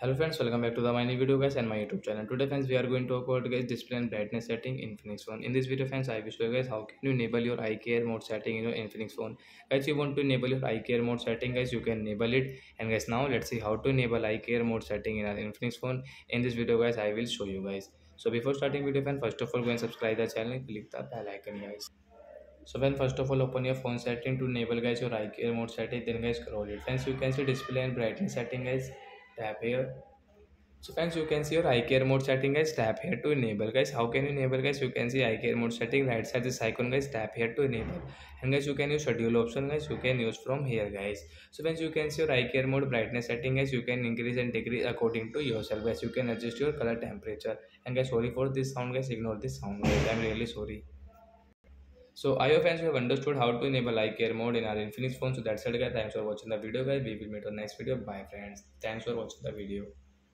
Hello friends, welcome back to the my new video guys and my YouTube channel. Today friends we are going to talk about guys display and brightness setting in Infinix phone. In this video friends I will show you guys how can you enable your eye care mode setting in your Infinix phone. Guys you want to enable your eye care mode setting guys you can enable it, and guys now let's see how to enable eye care mode setting in our Infinix phone. In this video guys I will show you guys. So before starting video friends, first of all go and subscribe the channel and click the bell icon guys. So when first of all open your phone setting to enable guys your eye care mode setting, then guys scroll it. Friends you can see display and brightness setting guys, tap here. So friends, you can see your eye care mode setting guys, tap here to enable guys. How can you enable guys? You can see eye care mode setting, right side this icon guys, tap here to enable. And guys you can use schedule option guys, you can use from here guys. So friends, you can see your eye care mode brightness setting guys, you can increase and decrease according to yourself guys. You can adjust your color temperature. And guys, sorry for this sound guys, ignore this sound guys, I'm really sorry. So I hope friends you have understood how to enable eye care mode in our Infinix phone. So that's it guys, thanks for watching the video guys, we will meet on next video. Bye friends, thanks for watching the video.